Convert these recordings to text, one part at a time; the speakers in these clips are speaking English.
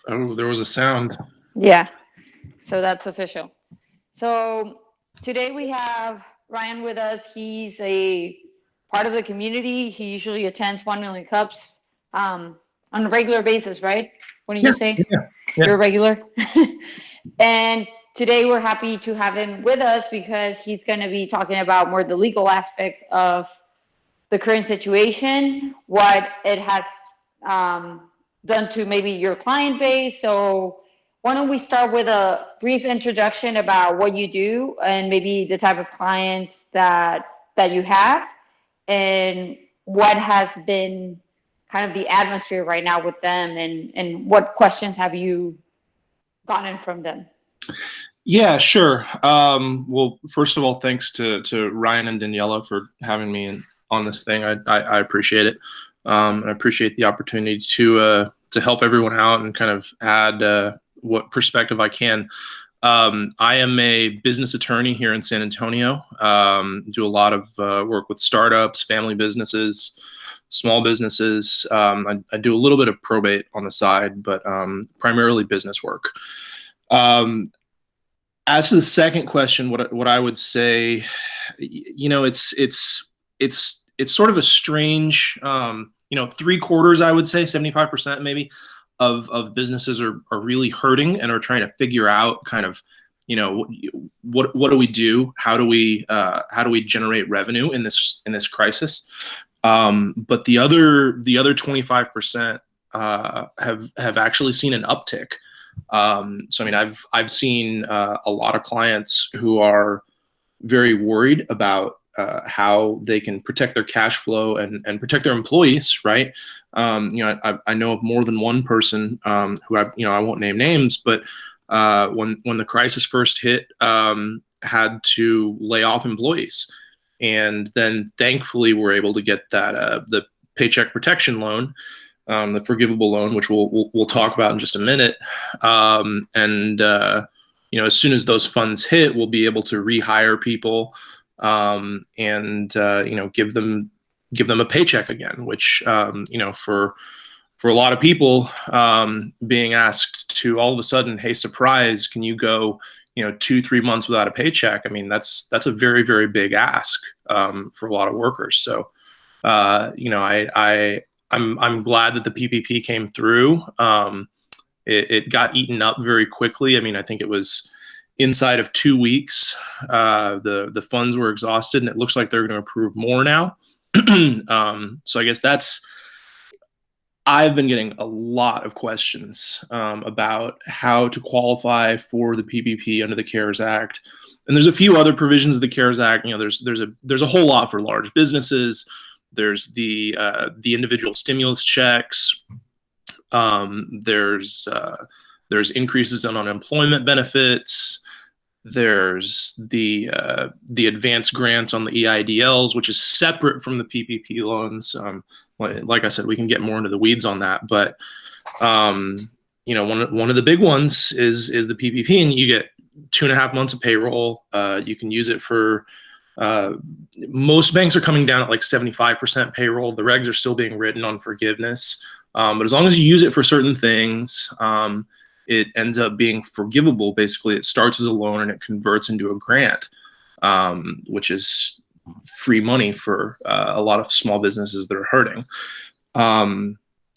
Oh, there was a sound. Yeah, so that's official. So today we have Ryan with us. He's a part of the community. He usually attends 1 Million Cups on a regular basis, right? Wouldn't Yeah, you say? yeah, You're yeah. a regular? And today we're happy to have him with us because he's going to be talking about more the legal aspects of the current situation, what it has done to maybe your client base. So why don't we start with a brief introduction about what you do and maybe the type of clients that you have and what has been kind of the atmosphere right now with them and what questions have you gotten from them? Yeah, sure. Well, first of all, thanks to Ryan and Daniela for having me on this thing. I appreciate it. I appreciate the opportunity to help everyone out and kind of add what perspective I can. I am a business attorney here in San Antonio. Do a lot of work with startups, family businesses, small businesses. I do a little bit of probate on the side, but primarily business work. As to the second question, what I would say, it's sort of a strange, 3/4, I would say, 75% maybe of businesses are really hurting and are trying to figure out kind of, what do we do? How do we generate revenue in this crisis? But the other 25% have actually seen an uptick. So I mean, I've seen a lot of clients who are very worried about how they can protect their cash flow and protect their employees, right? I know of more than one person who I won't name names, but when the crisis first hit, had to lay off employees, and then thankfully we're able to get that the Paycheck Protection Loan, the forgivable loan, which we'll talk about in just a minute. As soon as those funds hit, we'll be able to rehire people and give them a paycheck again, which for a lot of people, being asked to all of a sudden, hey, surprise, can you go 2-3 months without a paycheck? I mean, that's a very, very big ask for a lot of workers. So I'm glad that the PPP came through. It got eaten up very quickly. I mean, I think it was inside of 2 weeks. The funds were exhausted, and it looks like they're going to approve more now. So I guess I've been getting a lot of questions about how to qualify for the PPP under the CARES Act. And there's a few other provisions of the CARES Act. There's a whole lot for large businesses. There's the individual stimulus checks. There's increases in unemployment benefits. There's the advanced grants on the EIDLs, which is separate from the PPP loans. Like I said, we can get more into the weeds on that, but one of the big ones is the PPP, and you get 2.5 months of payroll. You can use it for most banks are coming down at like 75% payroll. The regs are still being written on forgiveness, but as long as you use it for certain things, it ends up being forgivable. Basically, it starts as a loan and it converts into a grant, which is free money for a lot of small businesses that are hurting.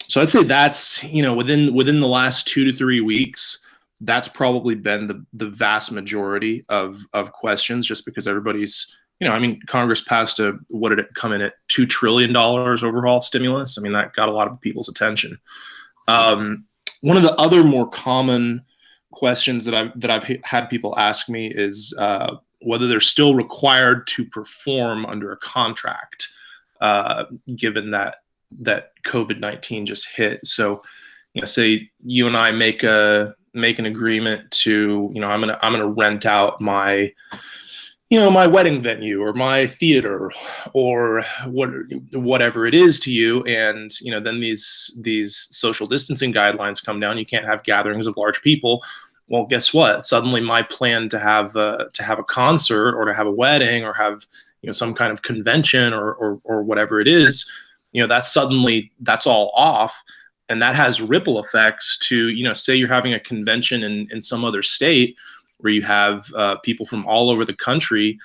So I'd say that's, within the last 2 to 3 weeks, that's probably been the vast majority of questions, just because everybody's, Congress passed what did it come in at, $2 trillion overall stimulus. I mean, that got a lot of people's attention. One of the other more common questions that I've had people ask me is whether they're still required to perform under a contract, given that COVID-19 just hit. So, say you and I make an agreement to, I'm gonna rent out my my wedding venue or my theater or whatever it is to you, and then these social distancing guidelines come down. You can't have gatherings of large people. Well, guess what? Suddenly, my plan to have a concert or to have a wedding or have some kind of convention or whatever it is, that's all off. And that has ripple effects to, say you're having a convention in some other state where you have people from all over the country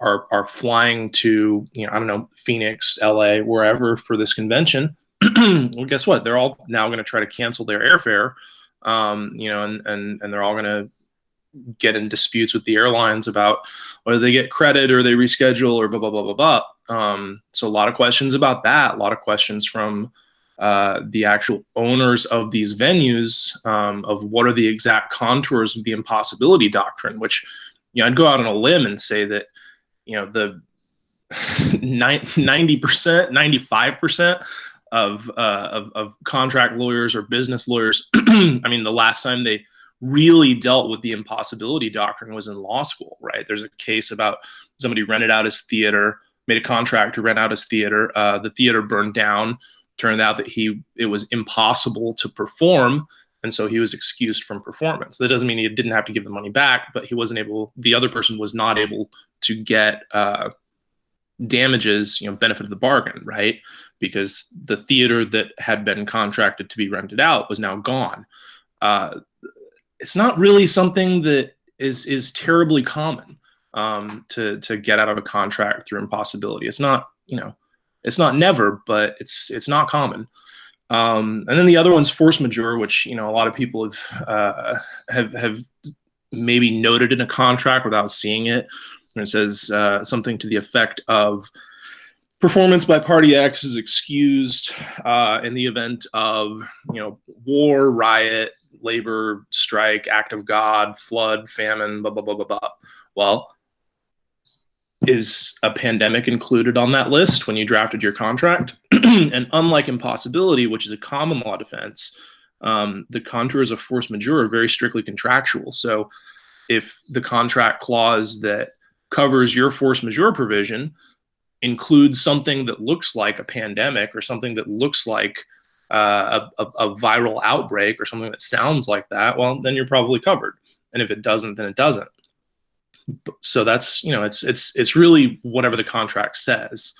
are flying to, I don't know, Phoenix, LA, wherever for this convention. Well, guess what? They're all now going to try to cancel their airfare, and they're all going to get in disputes with the airlines about whether they get credit or they reschedule or blah, blah, blah, blah, blah. So a lot of questions about that, a lot of questions from the actual owners of these venues of what are the exact contours of the impossibility doctrine, which, I'd go out on a limb and say that, the 90%, 95% of contract lawyers or business lawyers, I mean, the last time they really dealt with the impossibility doctrine was in law school, right? There's a case about somebody rented out his theater, made a contract to rent out his theater. The theater burned down. Turned out that it was impossible to perform, and so he was excused from performance. That doesn't mean he didn't have to give the money back, but the other person was not able to get damages, benefit of the bargain, right? Because the theater that had been contracted to be rented out was now gone. It's not really something that is terribly common to get out of a contract through impossibility. It's not, it's not never, but it's not common. And then the other one's force majeure, which, a lot of people have maybe noted in a contract without seeing it. And it says something to the effect of performance by party X is excused in the event of, war, riot, labor, strike, act of God, flood, famine, blah, blah, blah, blah, blah. Well, is a pandemic included on that list when you drafted your contract? And unlike impossibility, which is a common law defense, the contours of force majeure are very strictly contractual. So if the contract clause that covers your force majeure provision includes something that looks like a pandemic or something that looks like a viral outbreak or something that sounds like that, well, then you're probably covered. And if it doesn't, then it doesn't. So that's, it's really whatever the contract says.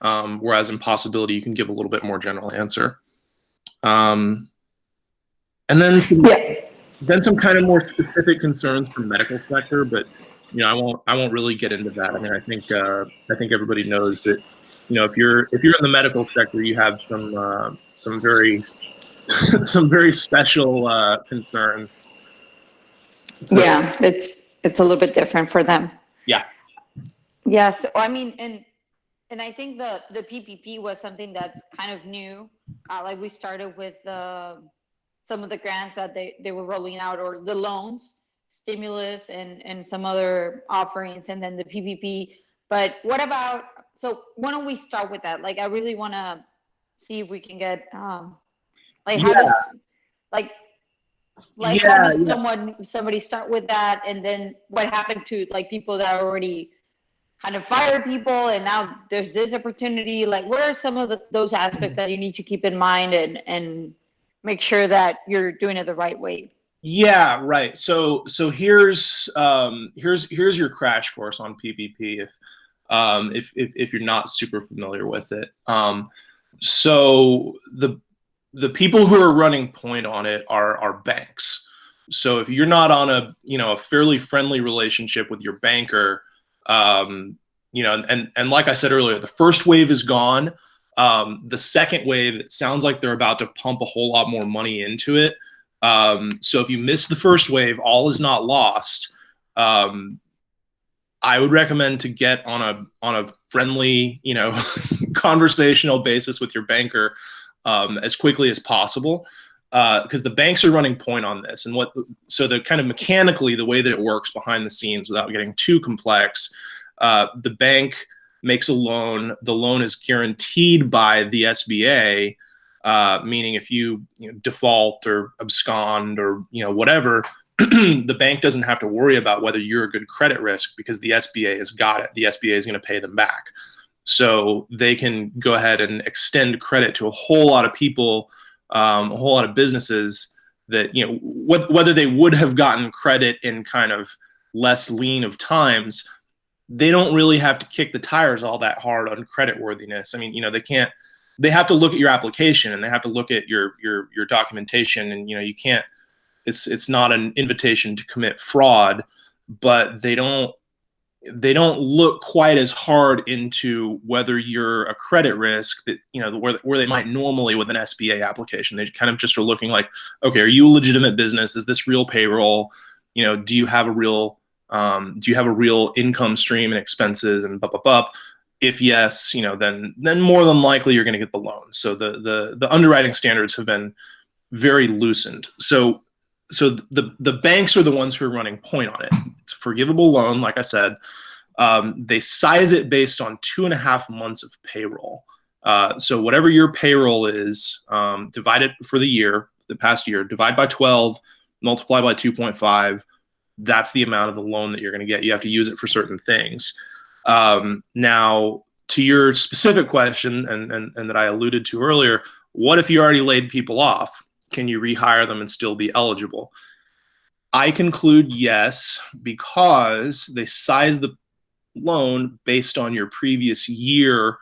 Whereas impossibility, you can give a little bit more general answer. And then some kind of more specific concerns for medical sector, but I won't really get into that. I mean, I think everybody knows that, if you're in the medical sector, you have some very some very special concerns. So, yeah, it's a little bit different for them. Yeah. Yeah. So I mean, and I think the PPP was something that's kind of new. Like we started with some of the grants that they were rolling out, or the loans, stimulus, and some other offerings, and then the PPP. But what about? So why don't we start with that? Like, I really want to see if we can get like how does how does somebody start with that, and then what happened to like people that are already kind of fired people and now there's this opportunity? Like, what are some of those aspects that you need to keep in mind and make sure that you're doing it the right way? Yeah, right. So here's your crash course on PPP if you're not super familiar with it. So the people who are running point on it are banks. So if you're not on a fairly friendly relationship with your banker, and like I said earlier, the first wave is gone. The second wave, it sounds like they're about to pump a whole lot more money into it. So if you miss the first wave, all is not lost. I would recommend to get on a friendly, conversational basis with your banker as quickly as possible, because the banks are running point on this. And so the kind of mechanically, the way that it works behind the scenes without getting too complex, the bank makes a loan. The loan is guaranteed by the SBA, meaning if you default or abscond or whatever, the bank doesn't have to worry about whether you're a good credit risk because the SBA has got it. The SBA is going to pay them back. So they can go ahead and extend credit to a whole lot of people, a whole lot of businesses that, whether they would have gotten credit in kind of less lean of times, they don't really have to kick the tires all that hard on credit worthiness. I mean, they have to look at your application and they have to look at your documentation, and you can't. It's not an invitation to commit fraud, but they don't look quite as hard into whether you're a credit risk that where they might normally with an SBA application. They kind of just are looking like, okay, are you a legitimate business? Is this real payroll? Do you have a real income stream and expenses and blah. If yes, then more than likely you're going to get the loan. So the underwriting standards have been very loosened. So the banks are the ones who are running point on it. It's a forgivable loan, like I said. They size it based on 2.5 months of payroll. So whatever your payroll is, divide it for the past year, divide by 12, multiply by 2.5. That's the amount of the loan that you're going to get. You have to use it for certain things. Now, to your specific question, and that I alluded to earlier, what if you already laid people off? Can you rehire them and still be eligible? I conclude yes, because they size the loan based on your previous year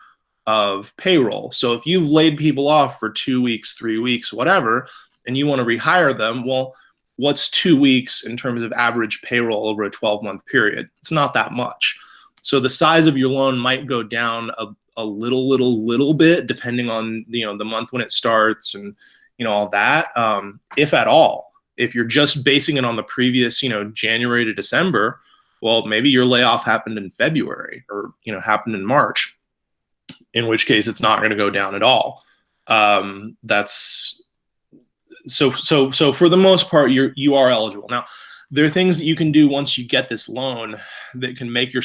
of payroll. So if you've laid people off for 2 weeks, 3 weeks, whatever, and you want to rehire them, well, what's 2 weeks in terms of average payroll over a 12-month period? It's not that much. So the size of your loan might go down a little bit, depending on the month when it starts and all that, if at all. If you're just basing it on the previous January to December, well, maybe your layoff happened in February or happened in March, in which case it's not going to go down at all. That's so for the most part, you are eligible. Now, there are things that you can do once you get this loan that can make you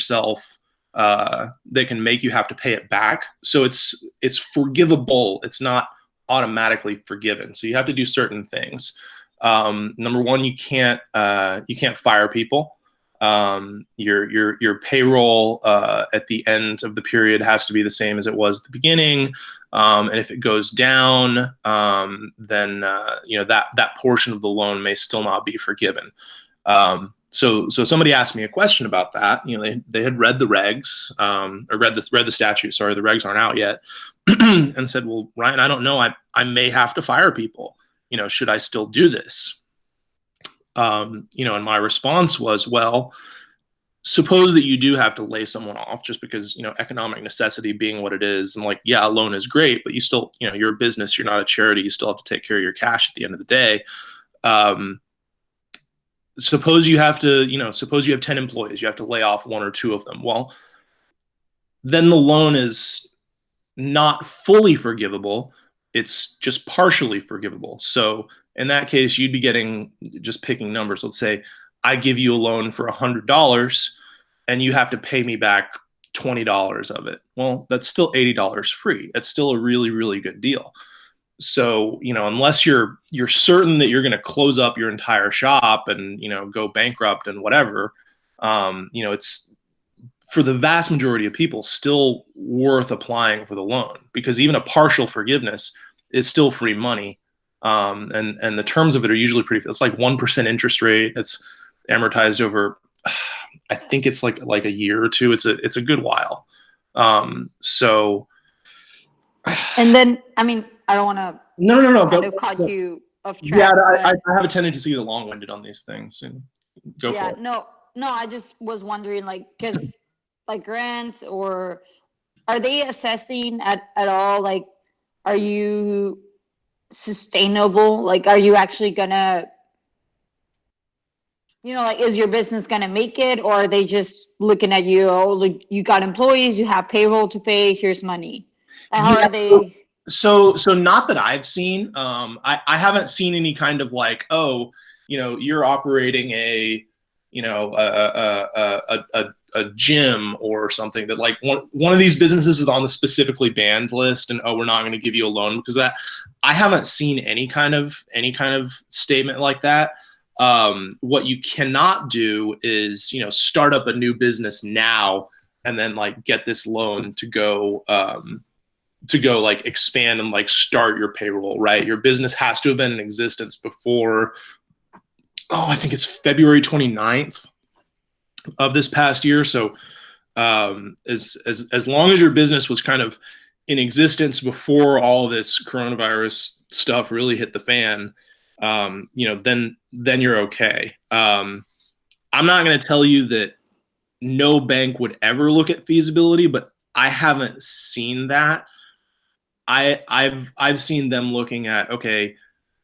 have to pay it back. So it's forgivable. It's not automatically forgiven. So you have to do certain things. Number one, you can't fire people. Your payroll at the end of the period has to be the same as it was at the beginning. And if it goes down, then that portion of the loan may still not be forgiven. So somebody asked me a question about that. They had read the regs, or read the statute. Sorry, the regs aren't out yet, and said, "Well, Ryan, I don't know. I may have to fire people. Should I still do this?" And my response was, well, suppose that you do have to lay someone off just because, economic necessity being what it is. And yeah, a loan is great, but you still, you're a business, you're not a charity. You still have to take care of your cash at the end of the day. Suppose you have 10 employees, you have to lay off 1 or 2 of them. Well, then the loan is not fully forgivable. It's just partially forgivable. So in that case, you'd be getting, just picking numbers, let's say I give you a loan for $100 and you have to pay me back $20 of it. Well, that's still $80 free. That's still a really, really good deal. So, unless you're certain that you're going to close up your entire shop and, go bankrupt and whatever, it's, for the vast majority of people, still worth applying for the loan, because even a partial forgiveness is still free money. And the terms of it are usually pretty, it's like 1% interest rate. It's amortized over, I think it's like a year or two. It's a good while. So. And then, I don't want to No. kind of caught you off track. Yeah, I have a tendency to get long-winded on these things, and go for it. No, I just was wondering, because grants, or are they assessing at all? Are you sustainable? Are you actually gonna, is your business gonna make it, or are they just looking at you? Oh, you got employees, you have payroll to pay, here's money. And how are they? So not that I've seen. I haven't seen any kind of you're operating a gym or something that one of these businesses is on the specifically banned list, and we're not going to give you a loan because of that. I haven't seen any kind of statement like that. What you cannot do is start up a new business now and then get this loan to go expand and start your payroll, right? Your business has to have been in existence before, I think it's February 29th of this past year. So as long as your business was kind of in existence before all this coronavirus stuff really hit the fan, then you're okay. I'm not going to tell you that no bank would ever look at feasibility, but I haven't seen that. I've seen them looking at, okay,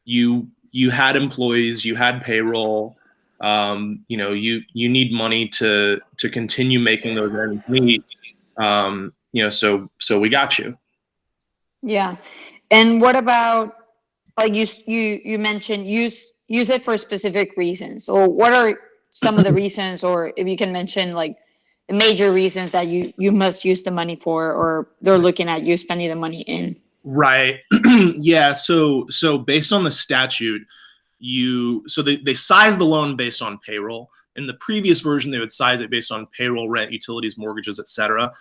you had employees, you had payroll, you need money to continue making those ends meet. So we got you. Yeah. And what about, like, you mentioned use it for specific reasons. So what are some of the reasons, or if you can mention like the major reasons that you must use the money for, or they're looking at you spending the money in? Right. Yeah. So based on the statute, they size the loan based on payroll. In the previous version, they would size it based on payroll, rent, utilities, mortgages, etc.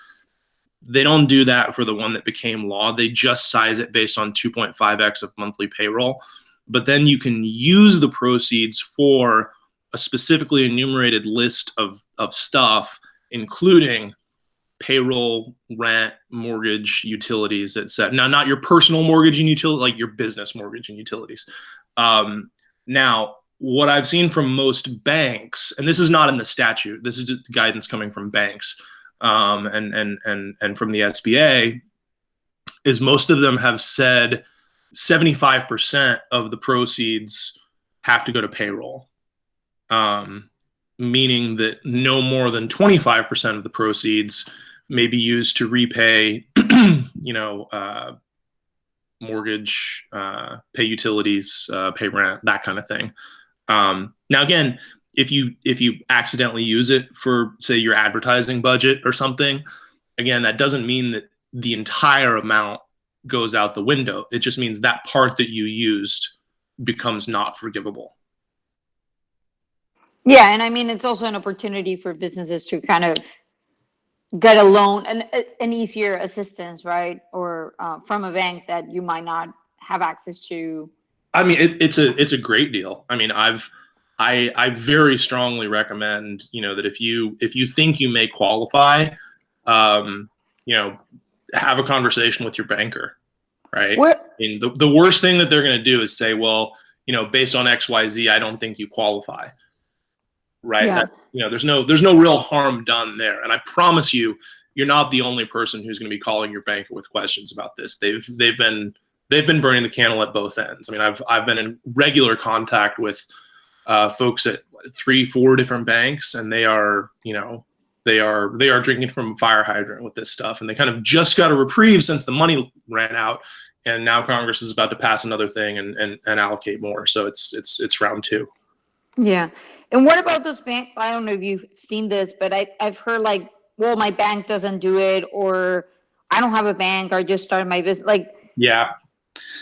They don't do that for the one that became law. They just size it based on 2.5x of monthly payroll. But then you can use the proceeds for a specifically enumerated list of stuff, including payroll, rent, mortgage, utilities, etc. Now, not your personal mortgage and utility, like your business mortgage and utilities. Now, what I've seen from most banks, and this is not in the statute, this is just guidance coming from banks, and from the SBA, is most of them have said 75% of the proceeds have to go to payroll, meaning that no more than 25% of the proceeds may be used to repay, mortgage, pay utilities, pay rent, that kind of thing. Now, again, if you accidentally use it for, say, your advertising budget or something, again, that doesn't mean that the entire amount goes out the window. It just means that part that you used becomes not forgivable. Yeah, and I mean, it's also an opportunity for businesses to kind of get a loan and an easier assistance, right? Or from a bank that you might not have access to. I mean, it's a great deal. I mean, I very strongly recommend, that if you think you may qualify, have a conversation with your banker, right? What? I mean, the worst thing that they're going to do is say, well, based on XYZ, I don't think you qualify, right? Yeah. There's no real harm done there. And I promise you, you're not the only person who's going to be calling your banker with questions about this. They've been burning the candle at both ends. I mean, I've been in regular contact with folks at 3-4 different banks, and they are drinking from a fire hydrant with this stuff, and they kind of just got a reprieve since the money ran out, and now Congress is about to pass another thing and allocate more. So it's round two. Yeah. And what about those banks? I don't know if you've seen this, but I've heard like, well, my bank doesn't do it, or I don't have a bank, or I just started my business. Like, yeah.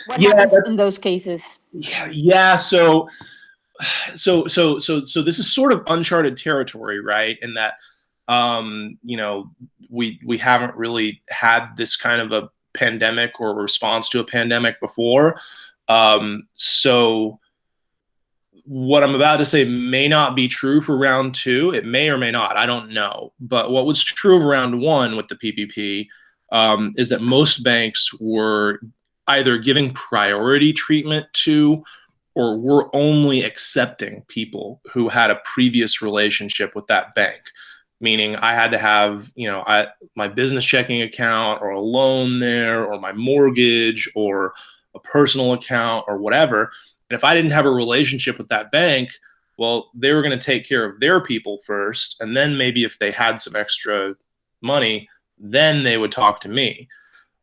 What happens in those cases? Yeah. So this is sort of uncharted territory, right? In that, we haven't really had this kind of a pandemic or response to a pandemic before. So what I'm about to say may not be true for round two. It may or may not. I don't know. But what was true of round one with the PPP is that most banks were either giving priority treatment to, or were only accepting people who had a previous relationship with that bank. Meaning I had to have, my business checking account or a loan there, or my mortgage or a personal account or whatever. And if I didn't have a relationship with that bank, well, they were going to take care of their people first. And then maybe if they had some extra money, then they would talk to me.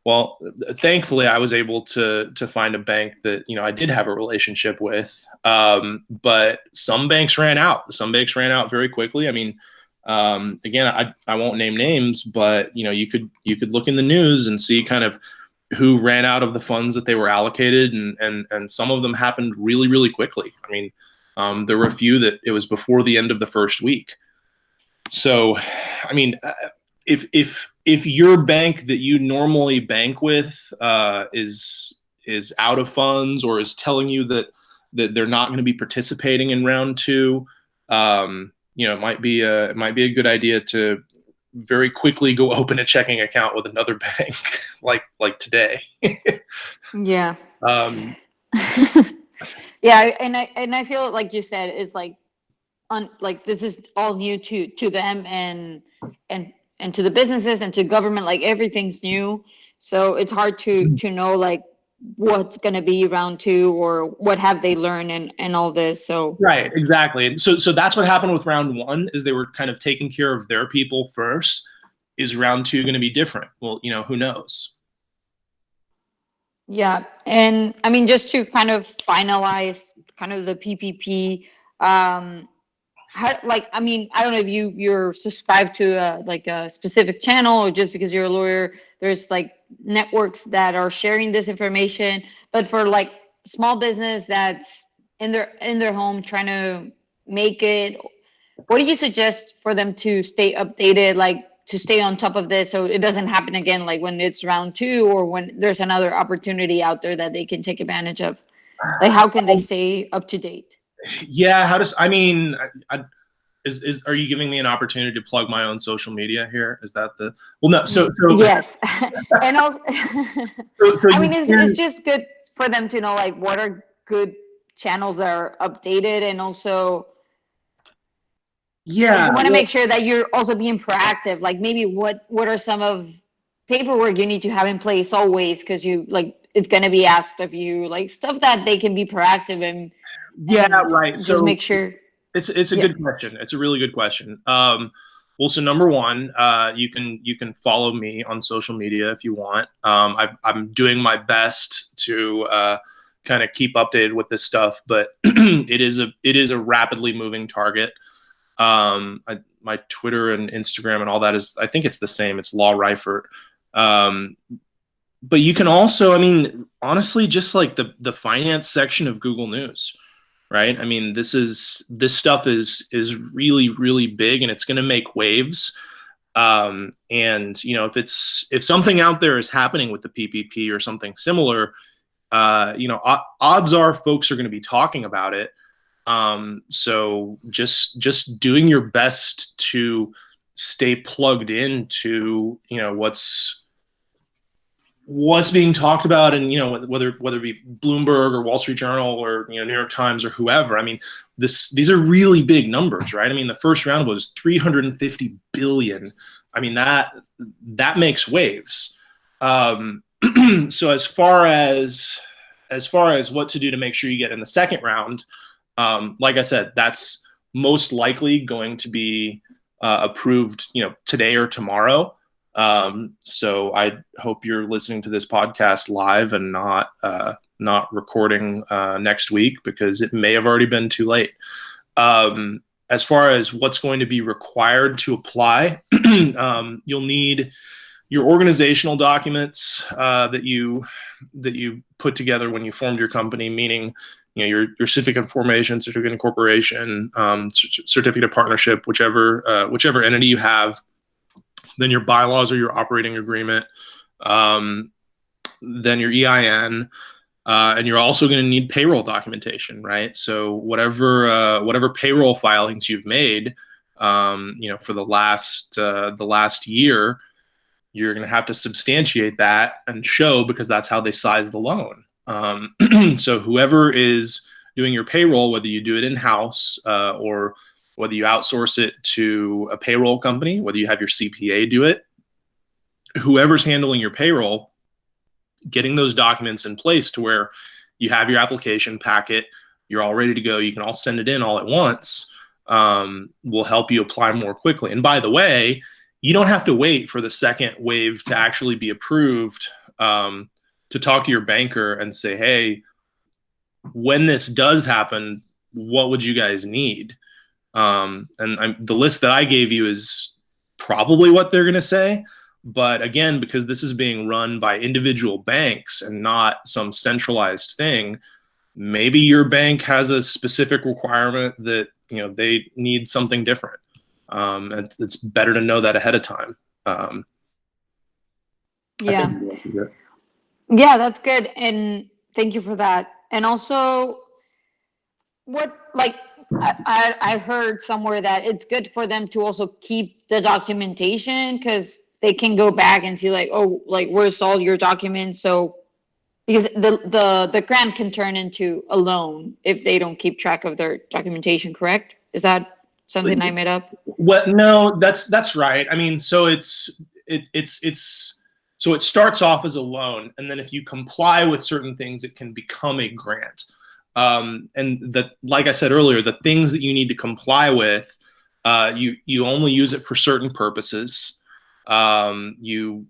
Well, thankfully, I was able to find a bank that, I did have a relationship with. But some banks ran out. Some banks ran out very quickly. I mean, again, I won't name names, but, you could look in the news and see kind of who ran out of the funds that they were allocated, and some of them happened really, really quickly. I mean, there were a few that it was before the end of the first week. So, I mean, if your bank that you normally bank with is out of funds, or is telling you that they're not going to be participating in round two, it might be a good idea to very quickly go open a checking account with another bank, like today. Yeah. Um, Yeah, and I feel like you said is like like this is all new to them and and to the businesses and to government, like everything's new. So it's hard to know like what's going to be round two or what have they learned and all this. So right, exactly. And so that's what happened with round one, is they were kind of taking care of their people first. Is round two going to be different? Well, who knows? yeah, and I mean, just to kind of finalize kind of the PPP, how, like, I mean, I don't know if you're subscribed to like a specific channel or just because you're a lawyer, there's like networks that are sharing this information, but for like small business that's in their home trying to make it, what do you suggest for them to stay updated, like to stay on top of this so it doesn't happen again, like when it's round two or when there's another opportunity out there that they can take advantage of? Like, how can they stay up to date? Yeah, how does I mean, is are you giving me an opportunity to plug my own social media here? Is that the well? No, Yes. And also, so I you mean, it's can, just good for them to know like what are good channels that are updated, and also yeah. you want to Well, make sure that you're also being proactive. Like maybe what are some of paperwork you need to have in place always, because you like it's going to be asked of you, like stuff that they can be proactive yeah, and right. just So make sure. it's a Yeah. good question. It's a really good question. Well, so number one, you can follow me on social media if you want. I'm doing my best to kind of keep updated with this stuff, but it is a rapidly moving target. My Twitter and Instagram and all that is, I think it's the same. It's Law Reiffert. Um, but you can also, I mean, honestly, just like the finance section of Google News, right? I mean, this stuff is really really big, and it's going to make waves. And if something out there is happening with the PPP or something similar, odds are folks are going to be talking about it. So just doing your best to stay plugged into what's being talked about, and whether it be Bloomberg or Wall Street Journal or New York Times or whoever. I mean, these are really big numbers, right? I mean, the first round was 350 billion. I mean, that makes waves. So as far as what to do to make sure you get in the second round, like I said, that's most likely going to be approved, today or tomorrow. So I hope you're listening to this podcast live and not recording next week, because it may have already been too late. As far as what's going to be required to apply, you'll need your organizational documents that you put together when you formed your company, meaning your certificate of formation, certificate of incorporation, certificate of partnership, whichever entity you have. Then your bylaws or your operating agreement, then your EIN, and you're also going to need payroll documentation, right? So whatever payroll filings you've made, for the last year, you're going to have to substantiate that and show, because that's how they size the loan. So whoever is doing your payroll, whether you do it in-house or whether you outsource it to a payroll company, whether you have your CPA do it, whoever's handling your payroll, getting those documents in place to where you have your application packet, you're all ready to go, you can all send it in all at once, will help you apply more quickly. And by the way, you don't have to wait for the second wave to actually be approved to talk to your banker and say, hey, when this does happen, what would you guys need? The list that I gave you is probably what they're going to say. But again, because this is being run by individual banks and not some centralized thing, maybe your bank has a specific requirement that they need something different. It's better to know that ahead of time. I Yeah. think that's Yeah, that's good. And thank you for that. And also, what, like, I heard somewhere that it's good for them to also keep the documentation because they can go back and see like, oh, like where's all your documents? So because the grant can turn into a loan if they don't keep track of their documentation, correct? Is that something I made up? What? No, that's right. I mean, so so it starts off as a loan, and then if you comply with certain things, it can become a grant. And that, like I said earlier, the things that you need to comply with, you only use it for certain purposes. You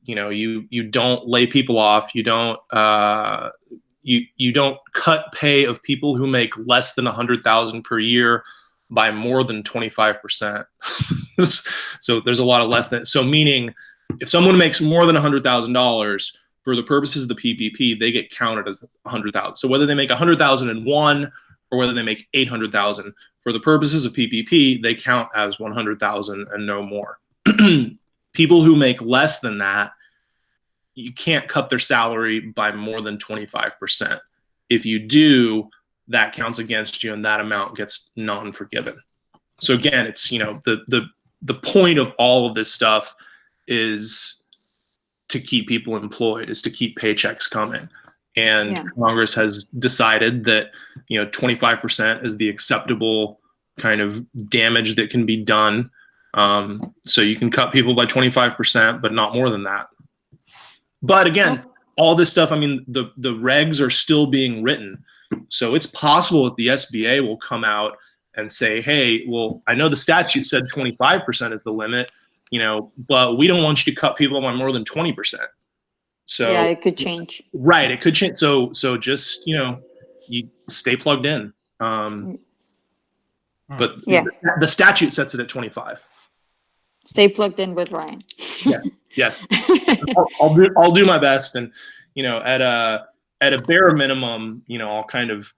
don't lay people off. You don't cut pay of people who make less than 100,000 per year by more than 25%. So there's a lot of less than. So meaning, if someone makes more than $100,000 for the purposes of the PPP, they get counted as 100,000. So whether they make 100,001 or whether they make 800,000 for the purposes of PPP, they count as 100,000 and no more. People who make less than that, you can't cut their salary by more than 25%. If you do, that counts against you, and that amount gets non-forgiven. So again, it's, the point of all of this stuff is to keep people employed, is to keep paychecks coming. And Congress has decided that 25% is the acceptable kind of damage that can be done. So you can cut people by 25%, but not more than that. But again, all this stuff, I mean, the regs are still being written. So it's possible that the SBA will come out and say, hey, well, I know the statute said 25% is the limit, but we don't want you to cut people by more than 20%. So yeah, it could change. Right, it could change. So just you stay plugged in. But the statute sets it at 25. Stay plugged in with Ryan. Yeah. I'll do my best, and at a bare minimum, I'll kind of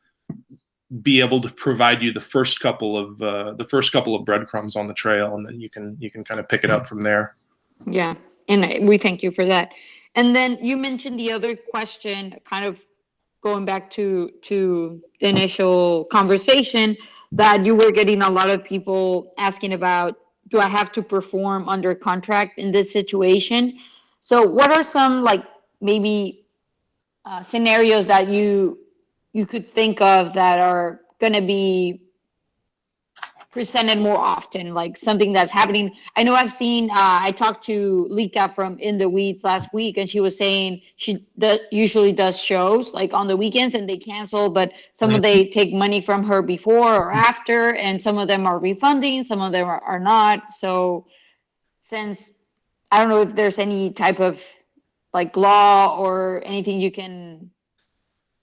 be able to provide you the first couple of breadcrumbs on the trail, and then you can kind of pick it up from there. Yeah, and we thank you for that. And then you mentioned the other question, kind of going back to the initial conversation, that you were getting a lot of people asking about, do I have to perform under contract in this situation? So what are some maybe scenarios that you could think of that are going to be presented more often, like something that's happening? I know I've seen, I talked to Lika from In the Weeds last week, and she was saying she usually does shows like on the weekends and they cancel, but some of they take money from her before or after, and some of them are refunding, some of them are not. So since I don't know if there's any type of law or anything you can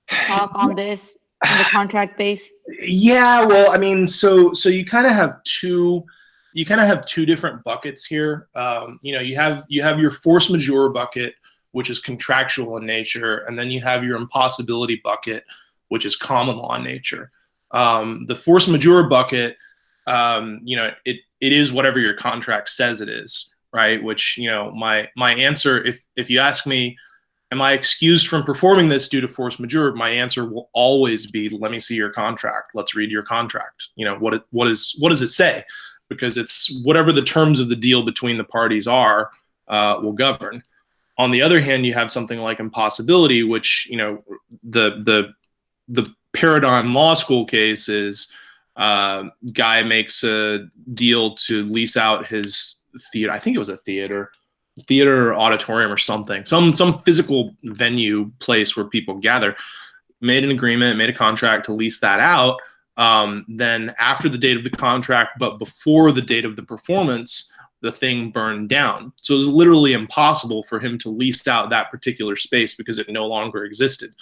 talk on this in the contract base. Yeah, well, I mean, so you kind of have two different buckets here. You have your force majeure bucket, which is contractual in nature, and then you have your impossibility bucket, which is common law in nature. The force majeure bucket, it is whatever your contract says it is, right? Which, my answer, if you ask me, am I excused from performing this due to force majeure? My answer will always be, let me see your contract. Let's read your contract. What does it say? Because it's whatever the terms of the deal between the parties are, will govern. On the other hand, you have something like impossibility, which, the paradigm law school case is, guy makes a deal to lease out his theater. I think it was a theater or auditorium or something, some physical venue place where people gather, made an agreement, made a contract to lease that out. Then after the date of the contract, but before the date of the performance, the thing burned down. So it was literally impossible for him to lease out that particular space because it no longer existed.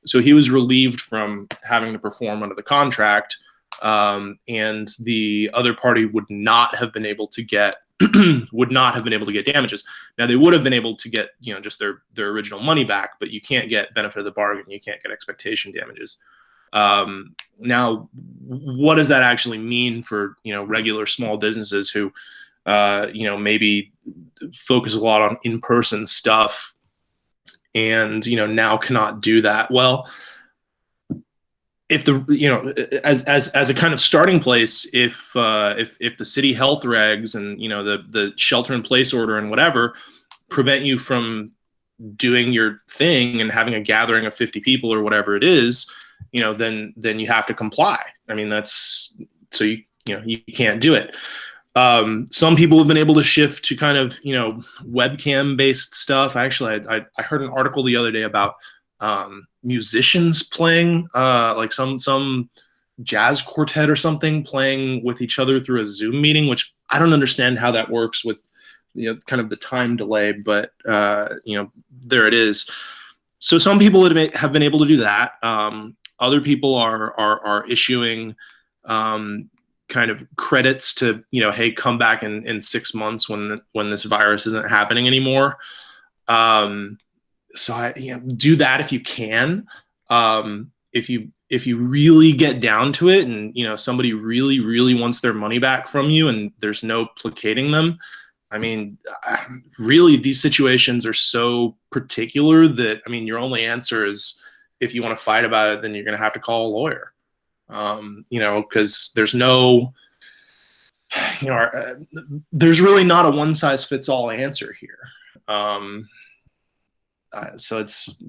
So he was relieved from having to perform under the contract, and the other party would not have been able to get damages. Now they would have been able to get, just their original money back, but you can't get benefit of the bargain. You can't get expectation damages. Now, what does that actually mean for, regular small businesses who, maybe focus a lot on in-person stuff and, now cannot do that? Well, if the, you know, as a kind of starting place, if the city health regs and, you know, the shelter in place order and whatever prevent you from doing your thing and having a gathering of 50 people or whatever it is, you know, then you have to comply. I mean, that's, so you know, you can't do it. Some people have been able to shift to kind of, you know, webcam based stuff. Actually, I heard an article the other day about musicians playing, like some jazz quartet or something playing with each other through a Zoom meeting, which I don't understand how that works with, you know, kind of the time delay, but you know, there it is. So some people have been able to do that. Other people are issuing kind of credits to, you know, hey, come back in 6 months when this virus isn't happening anymore. So I, you know, do that if you can. If you really get down to it, and, you know, somebody really wants their money back from you, and there's no placating them. I mean, really, these situations are so particular that, I mean, your only answer is, if you want to fight about it, then you're going to have to call a lawyer. You know, because there's no, you know, there's really not a one size fits all answer here. So it's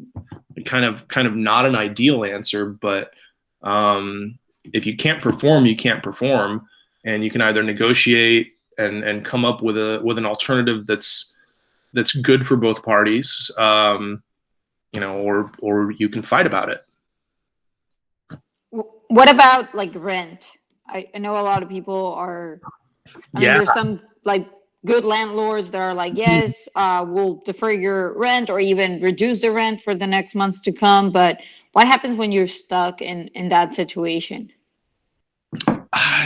kind of not an ideal answer, but if you can't perform, you can't perform, and you can either negotiate and come up with an alternative that's good for both parties, you know, or you can fight about it. What about like rent? I know a lot of people are, I mean, there's some like good landlords that are like, yes, we'll defer your rent or even reduce the rent for the next months to come. But what happens when you're stuck in that situation?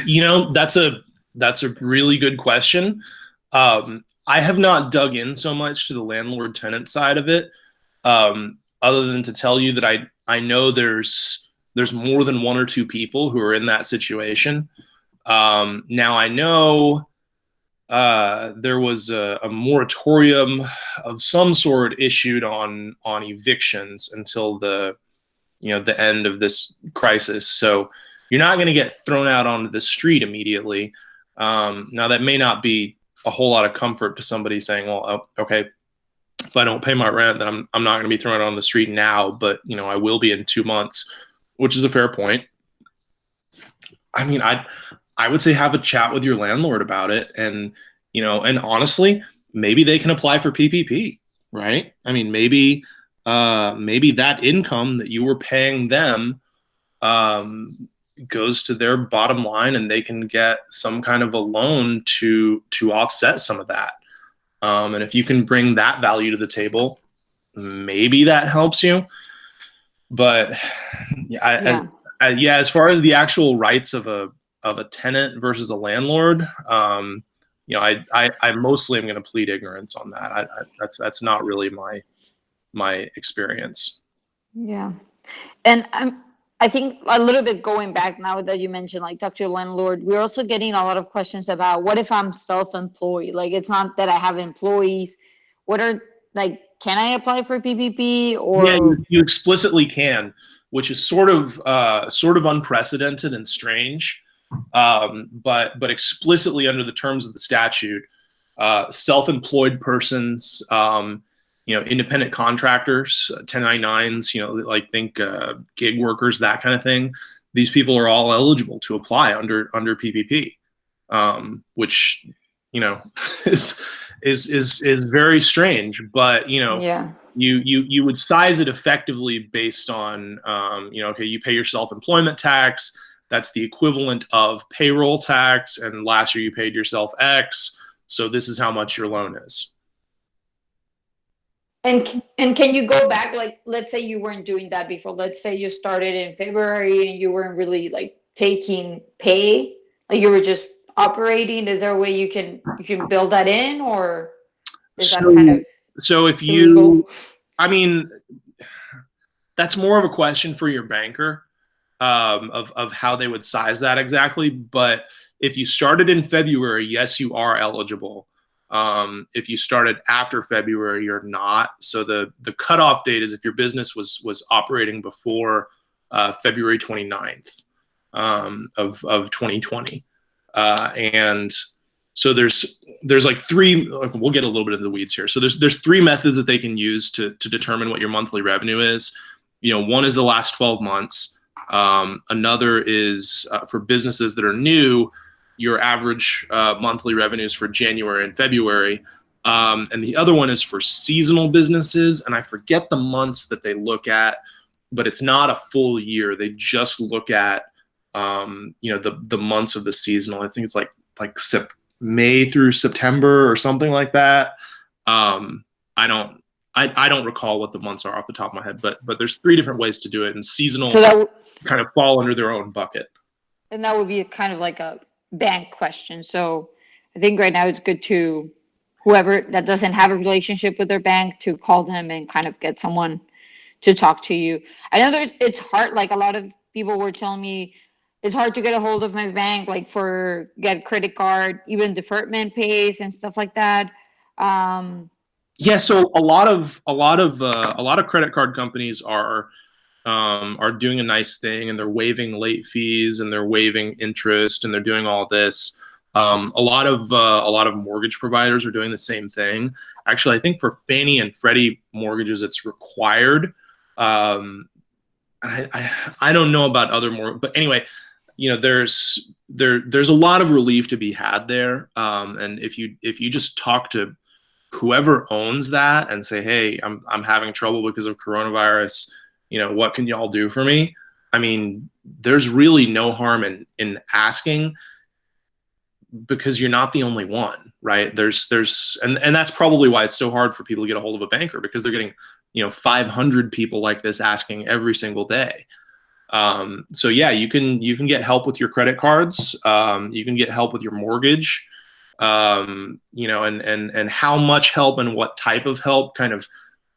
You know, that's a really good question. I have not dug in so much to the landlord tenant side of it, other than to tell you that I know there's more than one or two people who are in that situation. Now I know there was a moratorium of some sort issued on evictions until the, you know, the end of this crisis. So you're not going to get thrown out onto the street immediately. Now that may not be a whole lot of comfort to somebody saying, well, okay, if I don't pay my rent, then I'm not going to be thrown out on the street now, but, you know, I will be in 2 months, which is a fair point. I mean, I would say have a chat with your landlord about it, and, you know, and honestly, maybe they can apply for PPP, right? I mean, maybe that income that you were paying them goes to their bottom line, and they can get some kind of a loan to offset some of that. And if you can bring that value to the table, maybe that helps you. But yeah, as far as the actual rights of a tenant versus a landlord, you know, I mostly am going to plead ignorance on that. That's not really my experience. Yeah. And I think a little bit going back now that you mentioned, like, talk to your landlord, we're also getting a lot of questions about what if I'm self-employed? Like, it's not that I have employees. What are, like, can I apply for PPP or? Yeah, you explicitly can, which is sort of unprecedented and strange. But explicitly under the terms of the statute, self-employed persons, you know, independent contractors, 1099s, you know, like think gig workers, that kind of thing. These people are all eligible to apply under PPP, which, you know, is very strange. But, you know, yeah, you would size it effectively based on, you know, okay, you pay your self-employment tax. That's the equivalent of payroll tax, and last year you paid yourself X, so this is how much your loan is. and can you go back, like, let's say you weren't doing that before, let's say you started in February and you weren't really like taking pay, like you were just operating, is there a way you can build that in, or is that kind of so if illegal? you, I mean, that's more of a question for your banker, of how they would size that exactly. But if you started in February, yes, you are eligible. If you started after February, you're not. So the cutoff date is if your business was operating before February 29th of 2020. And so there's like three, we'll get a little bit into the weeds here. So there's three methods that they can use to determine what your monthly revenue is. One is the last 12 months. Another is for businesses that are new, your average monthly revenues for January and February. And the other one is for seasonal businesses. And I forget the months that they look at, but it's not a full year. They just look at, the months of the seasonal. I think it's like May through September or something like that. I don't recall what the months are off the top of my head, but there's three different ways to do it, and seasonal kind of fall under their own bucket. And that would be kind of like a bank question. So I think right now it's good to whoever that doesn't have a relationship with their bank to call them and kind of get someone to talk to you. I know it's hard. Like a lot of people were telling me it's hard to get a hold of my bank, like for get credit card, even deferment pays and stuff like that. Yeah, so a lot of credit card companies are doing a nice thing, and they're waiving late fees and they're waiving interest and they're doing all this. A lot of mortgage providers are doing the same thing. Actually, I think for Fannie and Freddie mortgages, it's required. I don't know about other more, but anyway, there's a lot of relief to be had there. And if you just talk to whoever owns that and say, hey, I'm having trouble because of coronavirus, what can y'all do for me? I mean, there's really no harm in asking, because you're not the only one, right? And that's probably why it's so hard for people to get a hold of a banker, because they're getting 500 people like this asking every single day. So yeah, you can get help with your credit cards. You can get help with your mortgage. And how much help and what type of help kind of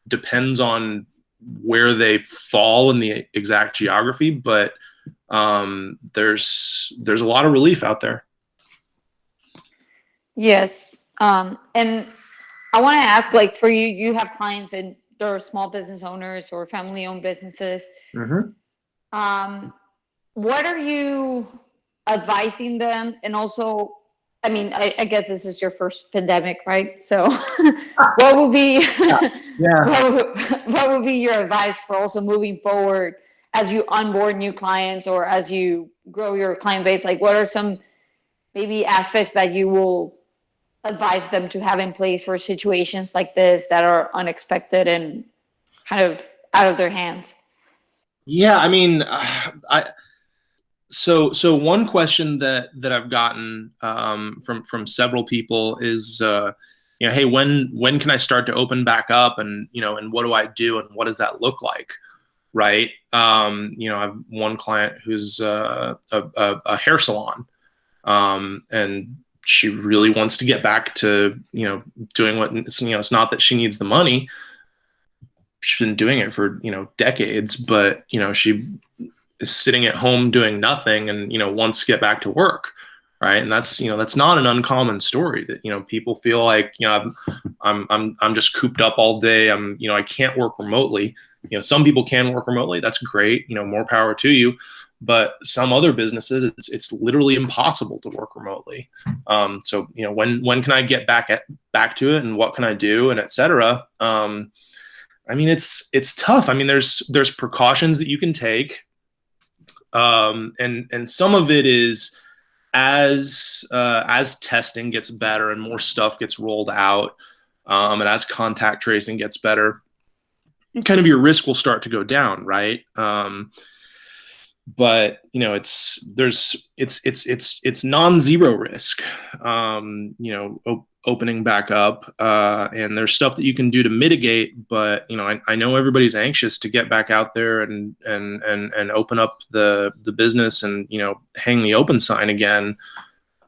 depends on where they fall in the exact geography. But there's a lot of relief out there. Yes. And I want to ask, like, for you have clients and they're small business owners or family-owned businesses. Mm-hmm. What are you advising them? And also, I mean, I guess this is your first pandemic, right? So what would be what would be your advice for also moving forward as you onboard new clients or as you grow your client base? Like, what are some maybe aspects that you will advise them to have in place for situations like this that are unexpected and kind of out of their hands? Yeah, I mean, so one question that I've gotten from several people is, hey, when can I start to open back up, and and what do I do, and what does that look like, right? I have one client who's a hair salon, and she really wants to get back to doing what it's not that she needs the money. She's been doing it for decades, but she is sitting at home doing nothing and wants to get back to work, right? And that's that's not an uncommon story, that people feel like I'm just cooped up all day. I can't work remotely. Some people can work remotely. That's great. More power to you. But some other businesses, it's literally impossible to work remotely. So when can I get back to it, and what can I do, and et cetera. I mean, it's tough. I mean, there's precautions that you can take. And some of it is as testing gets better and more stuff gets rolled out, and as contact tracing gets better, kind of your risk will start to go down, right? But it's non-zero risk, opening back up, and there's stuff that you can do to mitigate. But I know everybody's anxious to get back out there and open up the business and hang the open sign again.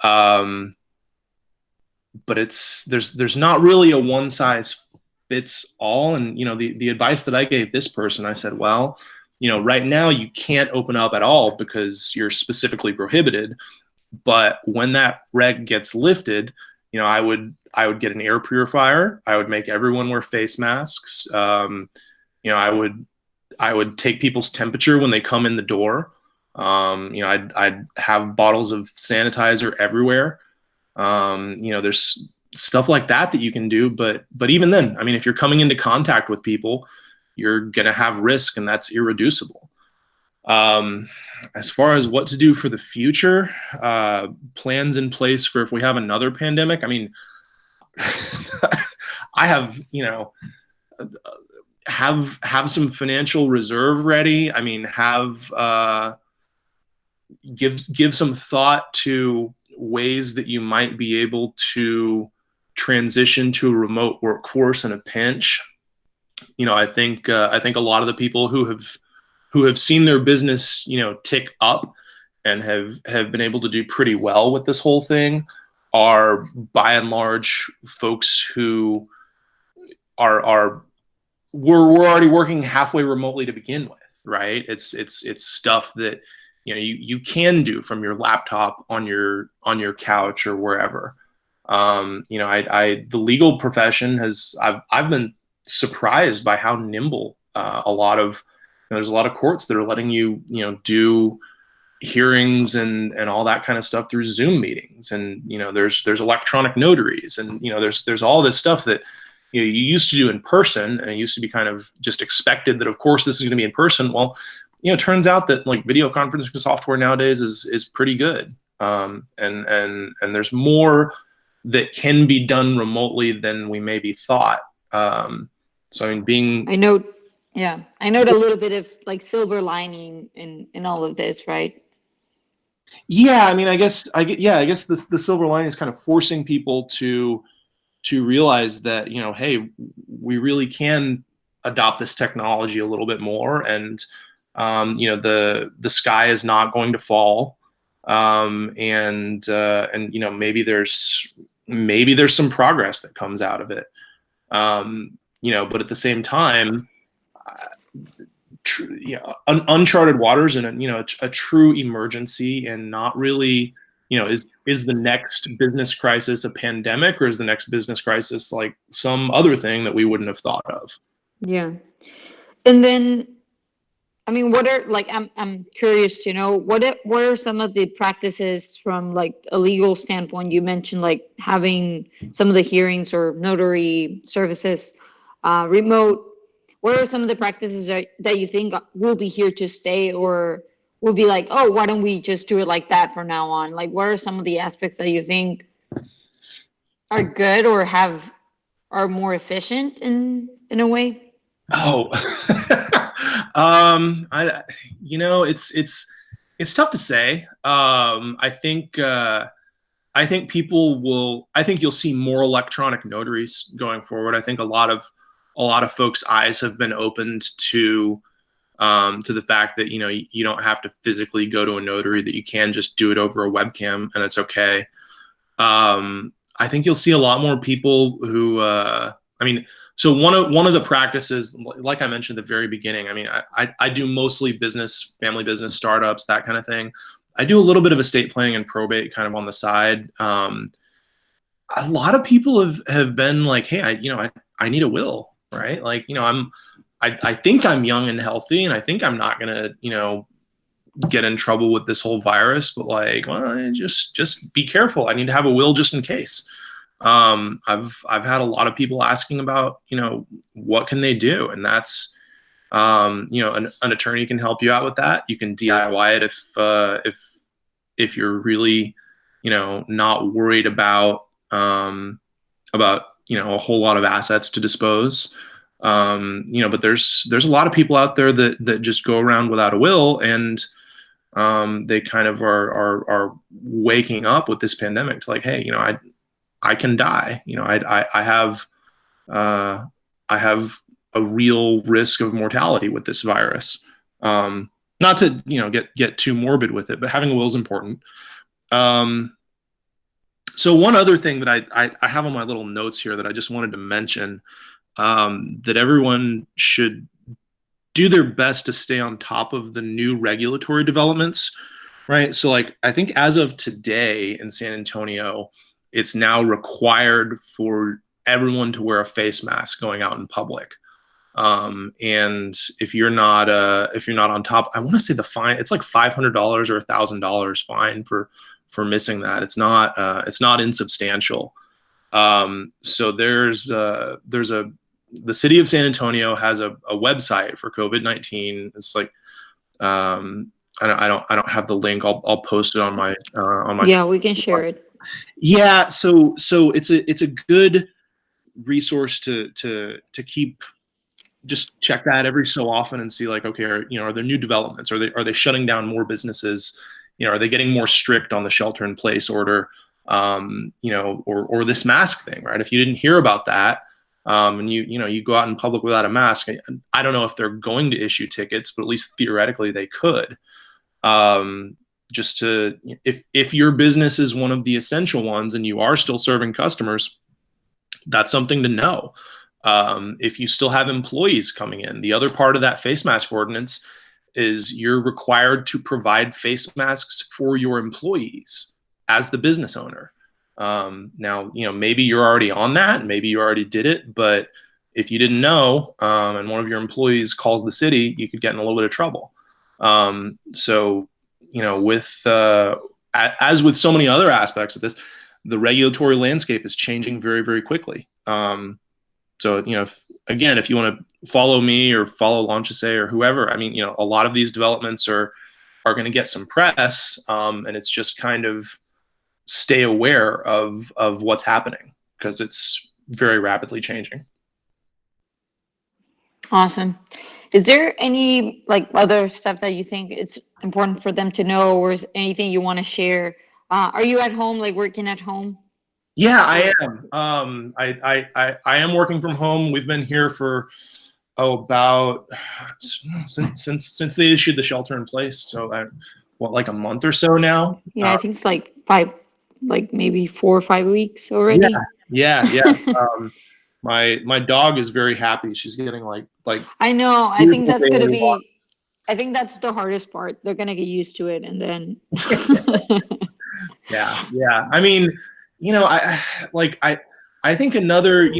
But there's not really a one size fits all. And the advice that I gave this person, I said, well, right now you can't open up at all because you're specifically prohibited. But when that reg gets lifted, I would get an air purifier. I would make everyone wear face masks. I would I would take people's temperature when they come in the door. I'd have bottles of sanitizer everywhere. There's stuff like that you can do, but even then, I mean, if you're coming into contact with people, you're gonna have risk, and that's irreducible. As far as what to do for the future, plans in place for if we have another pandemic. I mean, I have, have some financial reserve ready. I mean, give some thought to ways that you might be able to transition to a remote workforce in a pinch. I think a lot of the people who have seen their business, tick up and have been able to do pretty well with this whole thing are by and large folks who we're already working halfway remotely to begin with, right? It's stuff that you can do from your laptop on your couch or wherever. The legal profession I've been surprised by how nimble there's a lot of courts that are letting you do hearings and all that kind of stuff through Zoom meetings, and there's electronic notaries, and there's all this stuff that you used to do in person, and it used to be kind of just expected that of course this is going to be in person. Well, it turns out that like video conferencing software nowadays is pretty good, and there's more that can be done remotely than we maybe thought. So I mean, I know a little bit of like silver lining in all of this, right? Yeah, I mean, I guess the silver lining is kind of forcing people to realize that hey, we really can adopt this technology a little bit more, and the sky is not going to fall, and maybe there's some progress that comes out of it, but at the same time, uncharted waters and a true emergency, and not really is the next business crisis a pandemic, or is the next business crisis like some other thing that we wouldn't have thought of? Yeah. And then I mean, what are like I'm curious to know what are some of the practices from like a legal standpoint? You mentioned like having some of the hearings or notary services remote. What are some of the practices that you think will be here to stay, or will be like, oh, why don't we just do it like that from now on? Like, what are some of the aspects that you think are good or are more efficient in a way? Oh, it's tough to say. I think you'll see more electronic notaries going forward. I think a lot of folks' eyes have been opened to the fact that you don't have to physically go to a notary, that you can just do it over a webcam and it's okay. I think you'll see a lot more people who so one of the practices, like I mentioned at the very beginning, I mean, I do mostly family business, startups, that kind of thing. I do a little bit of estate planning and probate kind of on the side. A lot of people have been like, hey, I need a will, right? Like, I think I'm young and healthy, and I think I'm not gonna, get in trouble with this whole virus, but like, well, just be careful. I need to have a will just in case. I've had a lot of people asking about, what can they do? And that's, an attorney can help you out with that. You can DIY it if you're really, not worried about a whole lot of assets to dispose. But there's a lot of people out there that just go around without a will, and they kind of are waking up with this pandemic. It's like, hey, I can die. I have a real risk of mortality with this virus. Not to get too morbid with it, but having a will is important. So one other thing that I have on my little notes here that I just wanted to mention, that everyone should do their best to stay on top of the new regulatory developments, right? So like, I think as of today in San Antonio, it's now required for everyone to wear a face mask going out in public. And if you're not on top, I want to say the fine, it's like $500 or $1,000 fine for missing that. It's not insubstantial. So the city of San Antonio has a website for COVID-19. It's like, I don't have the link. I'll post it on my Yeah, we can share it. Yeah. So it's a good resource to keep, just check that every so often and see like, okay, are there new developments? Are they shutting down more businesses? Are they getting more strict on the shelter in place order? Or this mask thing, right? If you didn't hear about that, and you go out in public without a mask, I don't know if they're going to issue tickets, but at least theoretically they could. Just to, if your business is one of the essential ones and you are still serving customers, that's something to know. If you still have employees coming in, the other part of that face mask ordinance is you're required to provide face masks for your employees as the business owner. Now, maybe you're already on that, maybe you already did it, but if you didn't know, and one of your employees calls the city, you could get in a little bit of trouble. So, as with so many other aspects of this, the regulatory landscape is changing very, very quickly. So, if you want to follow me or follow Launchase or whoever, a lot of these developments are going to get some press, and it's just kind of stay aware of what's happening because it's very rapidly changing. Awesome. Is there any other stuff that you think it's important for them to know, or is anything you want to share? Are you at home, working at home? Yeah, I am. I am working from home. We've been here for about since they issued the shelter in place. So like a month or so now. Yeah, I think it's like maybe 4 or 5 weeks already. Yeah. My dog is very happy. She's getting like. I know. I think that's gonna be. I think that's the hardest part. They're gonna get used to it, and then. Yeah. I think another,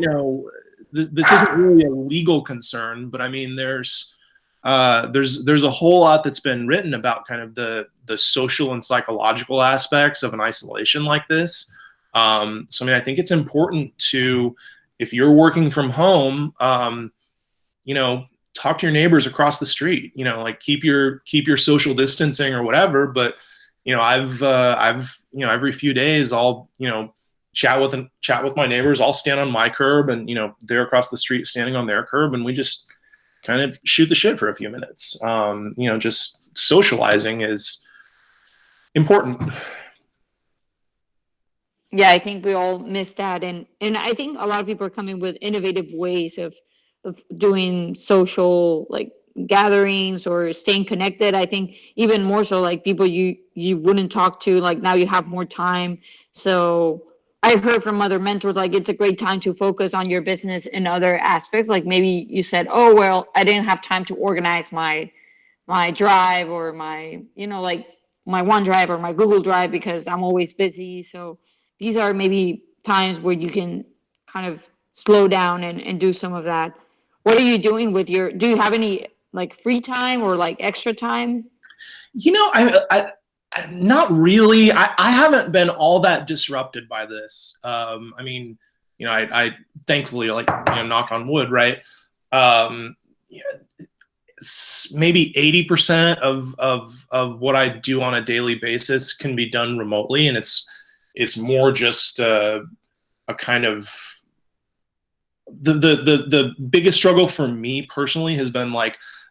this isn't really a legal concern, but there's a whole lot that's been written about kind of the social and psychological aspects of an isolation like this. So I think it's important to, if you're working from home, talk to your neighbors across the street, keep your social distancing or whatever. But, I've every few days I'll, chat with my neighbors. I'll stand on my curb and, they're across the street standing on their curb, and we just kind of shoot the shit for a few minutes. Just socializing is important. Yeah, I think we all miss that. And I think a lot of people are coming with innovative ways of doing social gatherings or staying connected. I think even more so people you wouldn't talk to, now you have more time. So I heard from other mentors, it's a great time to focus on your business in other aspects. Maybe you said, oh, well, I didn't have time to organize my drive or my OneDrive or my Google Drive because I'm always busy. So these are maybe times where you can kind of slow down and do some of that. What are you doing do you have any free time or extra time? I not really. I haven't been all that disrupted by this. I thankfully, knock on wood, right? Maybe 80% of what I do on a daily basis can be done remotely, and it's more just a kind of the biggest struggle for me personally has been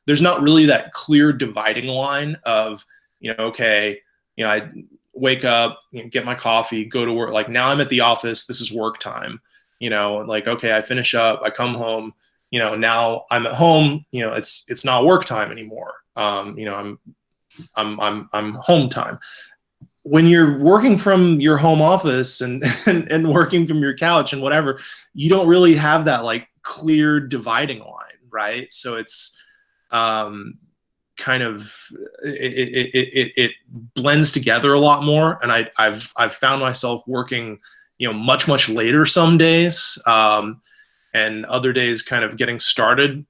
there's not really that clear dividing line of I wake up, get my coffee, go to work. Now I'm at the office. This is work time. Okay, I finish up, I come home. Now I'm at home. It's not work time anymore. I'm home time. When you're working from your home office and working from your couch and whatever, you don't really have that clear dividing line, right? So it's kind of it blends together a lot more, and I've found myself working much later some days, and other days kind of getting started,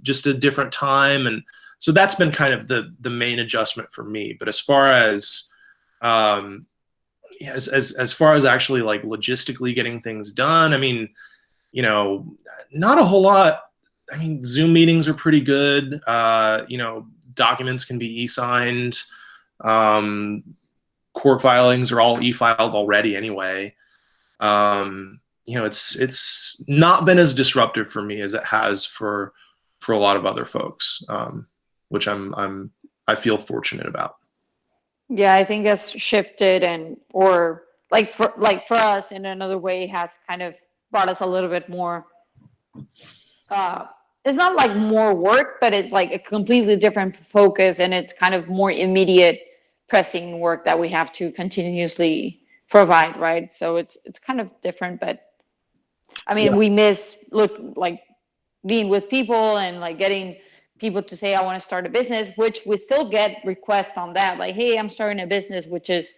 just a different time. And so that's been kind of the main adjustment for me. But as far as as far as actually like logistically getting things done, I mean, not a whole lot. I mean, Zoom meetings are pretty good. Documents can be e-signed. Court filings are all e-filed already anyway. It's not been as disruptive for me as it has for a lot of other folks, which I feel fortunate about. Yeah, I think it's shifted or for us in another way has kind of brought us a little bit more. It's not like more work, but it's like a completely different focus, and it's kind of more immediate pressing work that we have to continuously provide, right? So it's kind of different, but I mean, we miss like being with people and like getting people to say, I want to start a business, which we still get requests on that. Like, hey, I'm starting a business, which is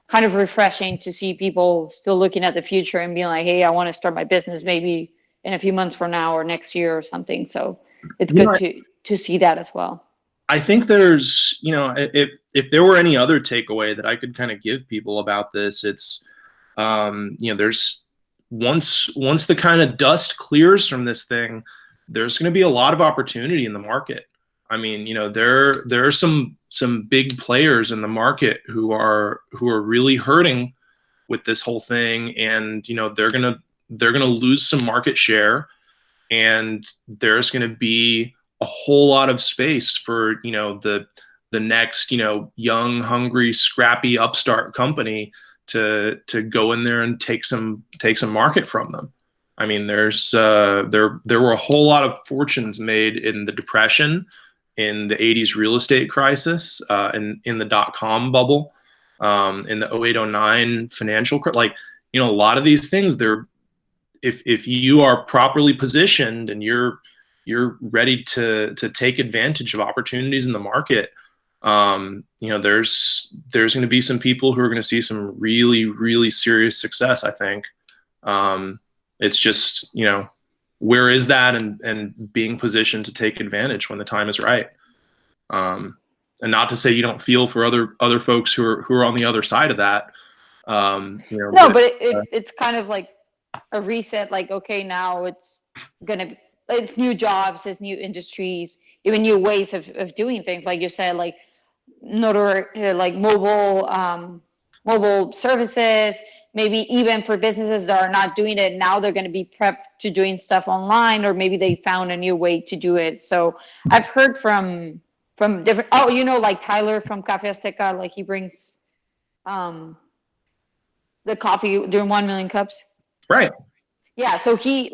kind of refreshing to see people still looking at the future and being like, hey, I want to start my business maybe in a few months from now or next year or something. So it's good to see that as well. I think there's, if there were any other takeaway that I could kind of give people about this, it's, there's once the kind of dust clears from this thing, there's going to be a lot of opportunity in the market. I mean, there are some big players in the market who are really hurting with this whole thing, and they're gonna lose some market share, and there's going to be a whole lot of space for the next young, hungry, scrappy upstart company to go in there and take some market from them. I mean, there were a whole lot of fortunes made in the Depression, in the 80s real estate crisis, in the dot-com bubble, in the 08-09 financial crisis. A lot of these things, if you are properly positioned and you're ready to take advantage of opportunities in the market, there's going to be some people who are going to see some really, really serious success, I think. It's just, where is that, and being positioned to take advantage when the time is right. And not to say you don't feel for other folks who are on the other side of that. No, but it's kind of like a reset. Like, okay, now it's new jobs, it's new industries, even new ways of doing things. Like you said, like like mobile services. Maybe even for businesses that are not doing it now, they're going to be prepped to doing stuff online, or maybe they found a new way to do it. So I've heard from different, like Tyler from Cafe Azteca, like he brings the coffee during 1 million cups. Right. Yeah. So he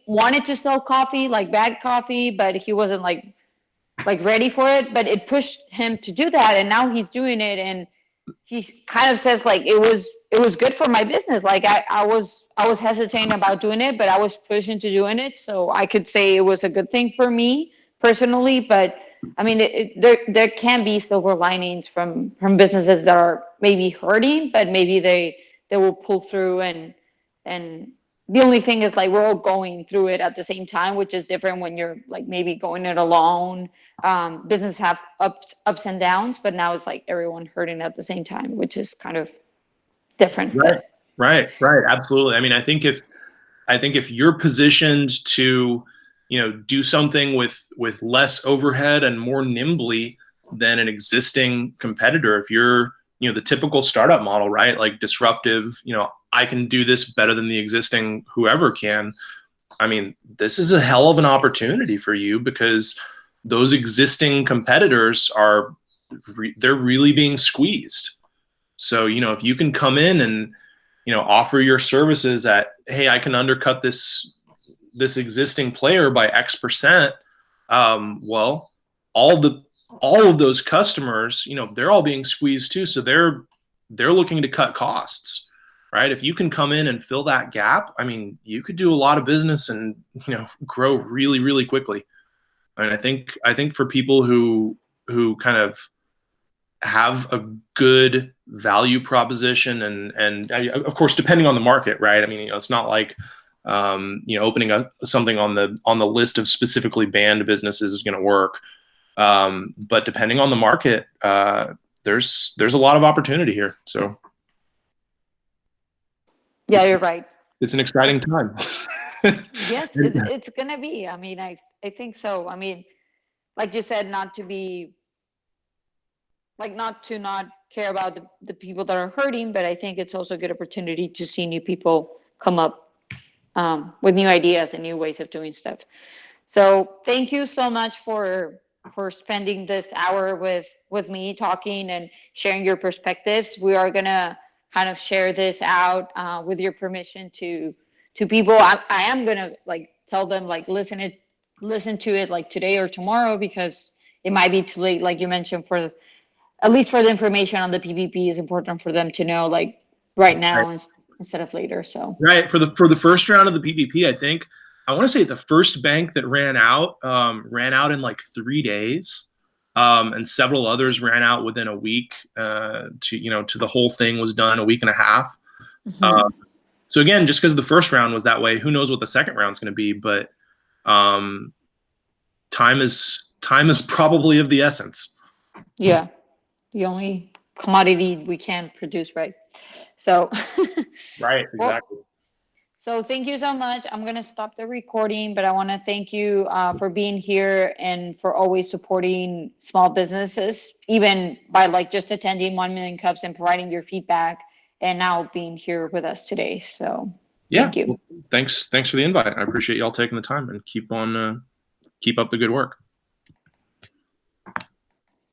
wanted to sell coffee, like bagged coffee, but he wasn't like ready for it, but it pushed him to do that. And now he's doing it. And he kind of says like, it was good for my business. Like I was hesitating about doing it, but I was pushing to doing it. So I could say it was a good thing for me personally. But I mean, there can be silver linings from businesses that are maybe hurting, but maybe they will pull through. And the only thing is like, we're all going through it at the same time, which is different when you're like maybe going it alone. Business have ups and downs, but now it's like everyone hurting at the same time, which is kind of different. Right. Absolutely. I mean, I think if you're positioned to, do something with less overhead and more nimbly than an existing competitor, if you're, the typical startup model, right? Like disruptive, I can do this better than the existing whoever can. I mean, this is a hell of an opportunity for you, because those existing competitors they're really being squeezed. So, if you can come in and, offer your services at, hey, I can undercut this existing player by X%. Well, all of those customers, they're all being squeezed too. So they're looking to cut costs, right? If you can come in and fill that gap, I mean, you could do a lot of business and, grow really, really quickly. And I think for people who kind of have a good value proposition, and of course, depending on the market, right? I mean, it's not like, opening up something on the list of specifically banned businesses is going to work. But depending on the market, there's a lot of opportunity here. So yeah, you're right. It's an exciting time. Yes, it's gonna be. I mean, I think so. I mean, like you said, not to not care about the people that are hurting, but I think it's also a good opportunity to see new people come up with new ideas and new ways of doing stuff. So thank you so much for spending this hour with me talking and sharing your perspectives. We are gonna kind of share this out with your permission to people. I am gonna like tell them like listen to it like today or tomorrow, because it might be too late, like you mentioned, for at least for the information on the PPP is important for them to know like right now instead of later. So right, for the first round of the PPP, I want to say the first bank that ran out in like 3 days, and several others ran out within a week. To the whole thing was done a week and a half. So again, just because the first round was that way, who knows what the second round's going to be? But time is probably of the essence. Yeah, the only commodity we can produce, right? So right, exactly. So thank you so much. I'm going to stop the recording, but I want to thank you for being here and for always supporting small businesses, even by like just attending 1 Million Cups and providing your feedback, and now being here with us today. So thank you. Well, thanks for the invite. I appreciate y'all taking the time, and keep up the good work.